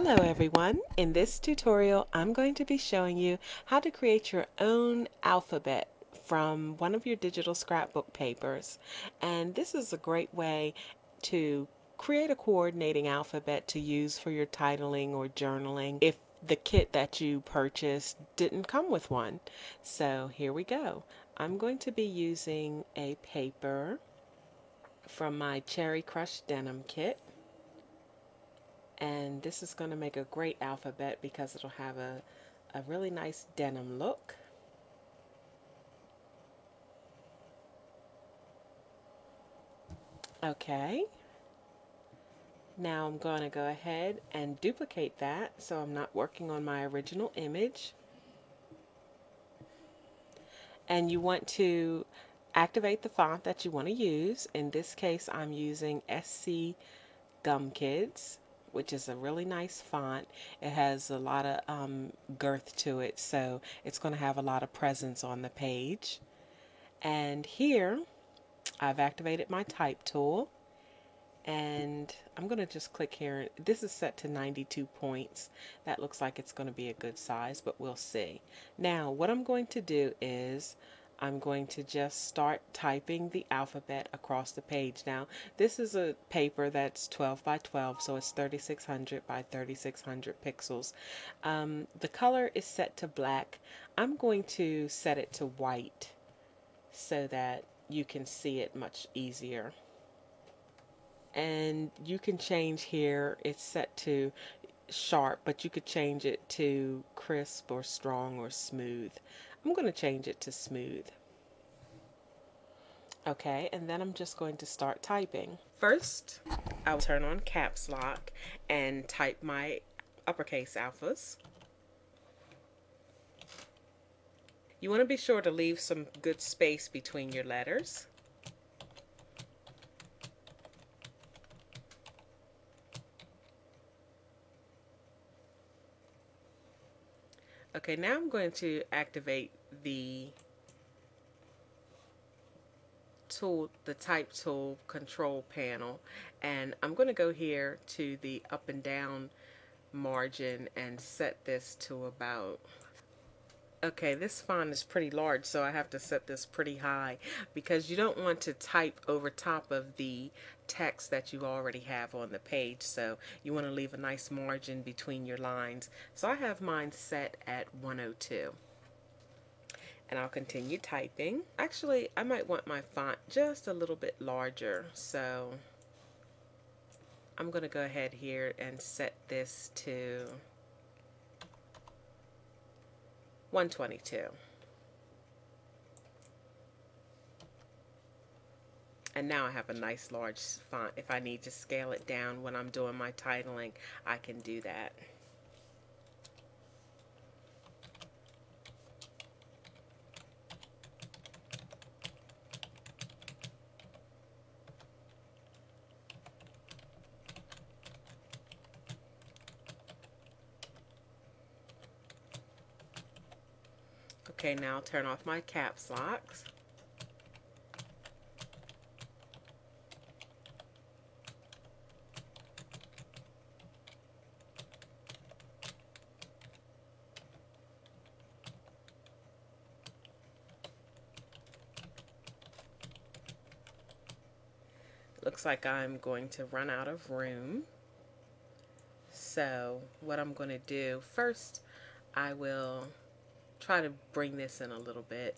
Hello everyone. In this tutorial, I'm going to be showing you how to create your own alphabet from one of your digital scrapbook papers. And this is a great way to create a coordinating alphabet to use for your titling or journaling if the kit that you purchased didn't come with one. So here we go. I'm going to be using a paper from my Cherry Crush Denim kit. And this is going to make a great alphabet because it'll have a really nice denim look. Okay, now I'm going to go ahead and duplicate that so I'm not working on my original image. And you want to activate the font that you want to use. In this case, I'm using SC Gum Kids, which is a really nice font. It has a lot of girth to it, so it's going to have a lot of presence on the page. And here I've activated my type tool, and I'm going to just click here. This is set to 92 points. That looks like it's going to be a good size, but we'll see. Now what I'm going to do is I'm going to just start typing the alphabet across the page. Now this is a paper that's 12 by 12, so it's 3600 by 3600 pixels. The color is set to black. I'm going to set it to white so that you can see it much easier. And you can change here, it's set to sharp, but you could change it to crisp or strong or smooth. I'm going to change it to smooth. Okay, and then I'm just going to start typing. First, I'll turn on caps lock and type my uppercase alphas. You want to be sure to leave some good space between your letters. Okay, now I'm going to activate the tool, the type tool control panel, and I'm going to go here to the up and down margin and set this to about, okay, this font is pretty large, so I have to set this pretty high because you don't want to type over top of the text that you already have on the page, so you want to leave a nice margin between your lines. So I have mine set at 102. And I'll continue typing. Actually, I might want my font just a little bit larger, so I'm going to go ahead here and set this to 122. And now I have a nice large font. If I need to scale it down when I'm doing my titling, I can do that. Okay, now I'll turn off my caps locks. Looks like I'm going to run out of room. So what I'm going to do first, I will try to bring this in a little bit.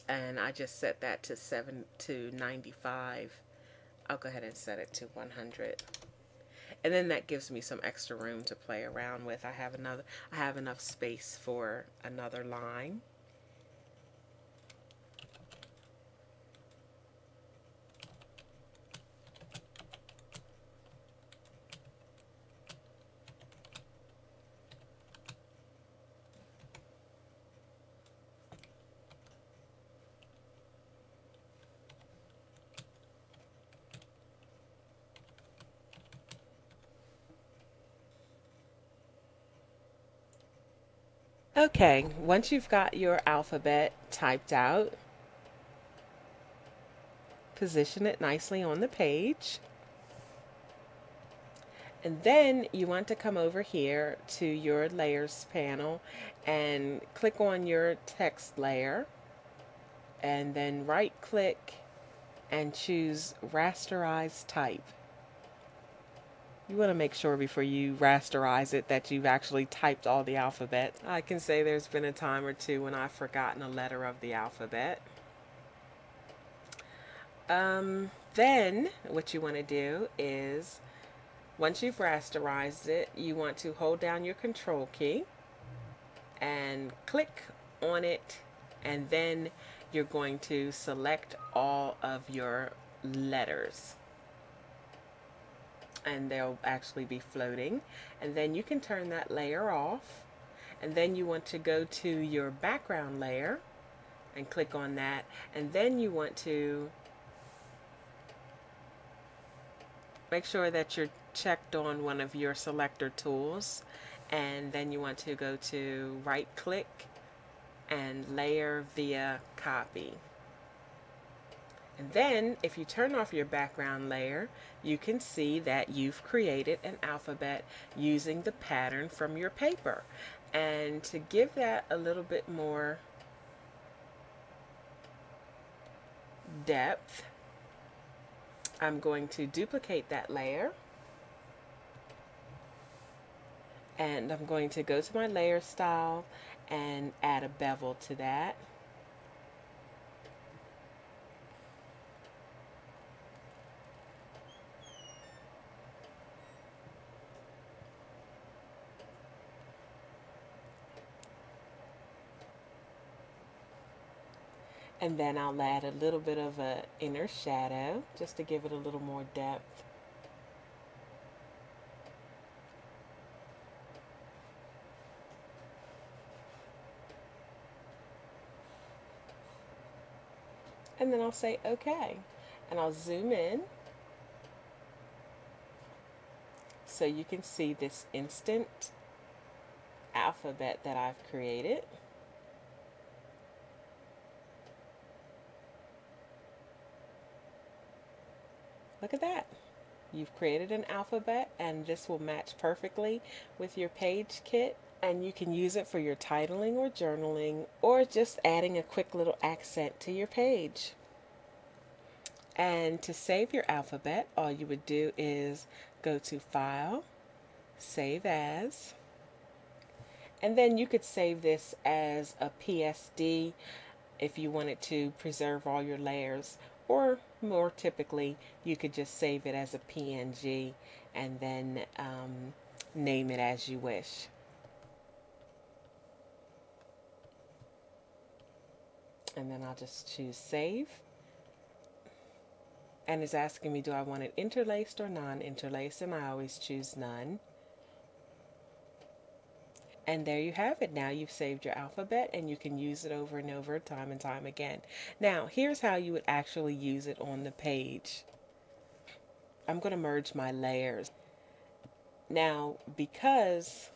And I just set that to 95. I'll go ahead and set it to 100. And then that gives me some extra room to play around with. I have enough space for another line. Okay, once you've got your alphabet typed out, position it nicely on the page. And then you want to come over here to your layers panel and click on your text layer, and then right click and choose rasterize type. You want to make sure before you rasterize it that you've actually typed all the alphabet. I can say there's been a time or two when I've forgotten a letter of the alphabet. Then what you want to do is, once you've rasterized it, you want to hold down your control key and click on it, and then you're going to select all of your letters, and they'll actually be floating. And then you can turn that layer off, and then you want to go to your background layer and click on that, and then you want to make sure that you're checked on one of your selector tools, and then you want to go to right click and layer via copy. And then if you turn off your background layer, you can see that you've created an alphabet using the pattern from your paper. And to give that a little bit more depth, I'm going to duplicate that layer, and I'm going to go to my layer style and add a bevel to that. And then I'll add a little bit of an inner shadow just to give it a little more depth. And then I'll say OK. And I'll zoom in so you can see this instant alphabet that I've created. Look at that. You've created an alphabet, and this will match perfectly with your page kit, and you can use it for your titling or journaling, or just adding a quick little accent to your page. And to save your alphabet, all you would do is go to File, Save As, and then you could save this as a PSD if you wanted to preserve all your layers, or more typically you could just save it as a PNG and then name it as you wish. And then I'll just choose Save, and it's asking me, do I want it interlaced or non-interlaced, and I always choose none. And there you have it. Now you've saved your alphabet, and you can use it over and over, time and time again. Now here's how you would actually use it on the page. I'm going to merge my layers. Now, because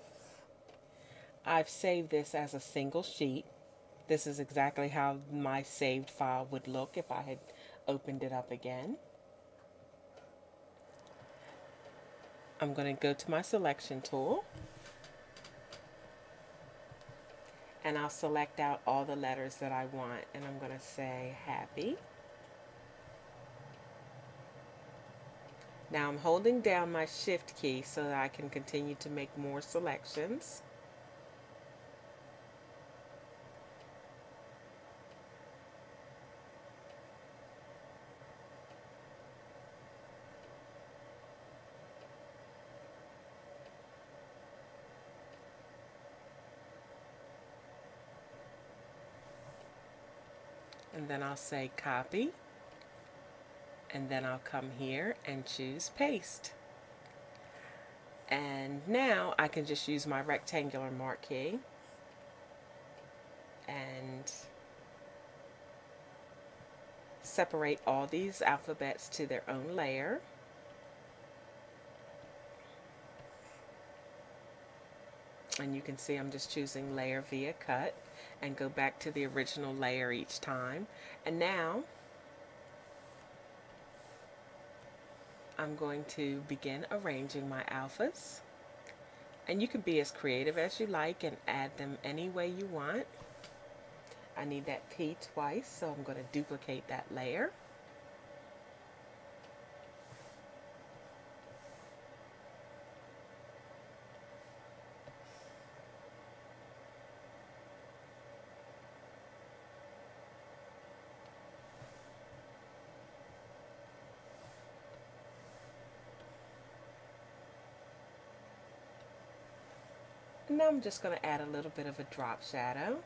I've saved this as a single sheet, this is exactly how my saved file would look if I had opened it up again. I'm going to go to my selection tool, and I'll select out all the letters that I want, and I'm going to say happy. Now I'm holding down my shift key so that I can continue to make more selections. And then I'll say copy, and then I'll come here and choose paste. And now I can just use my rectangular mark key and separate all these alphabets to their own layer. And you can see I'm just choosing layer via cut and go back to the original layer each time. And now I'm going to begin arranging my alphas. And you can be as creative as you like and add them any way you want. I need that P twice, so I'm going to duplicate that layer. And now I'm just going to add a little bit of a drop shadow.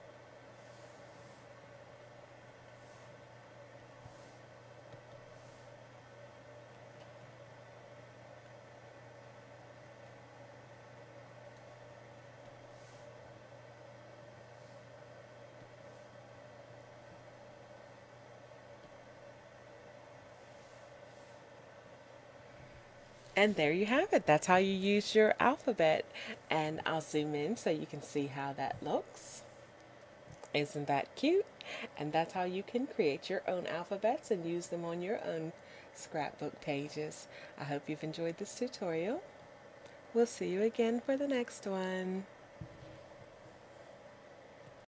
And there you have it. That's how you use your alphabet. And I'll zoom in so you can see how that looks. Isn't that cute? And that's how you can create your own alphabets and use them on your own scrapbook pages. I hope you've enjoyed this tutorial. We'll see you again for the next one.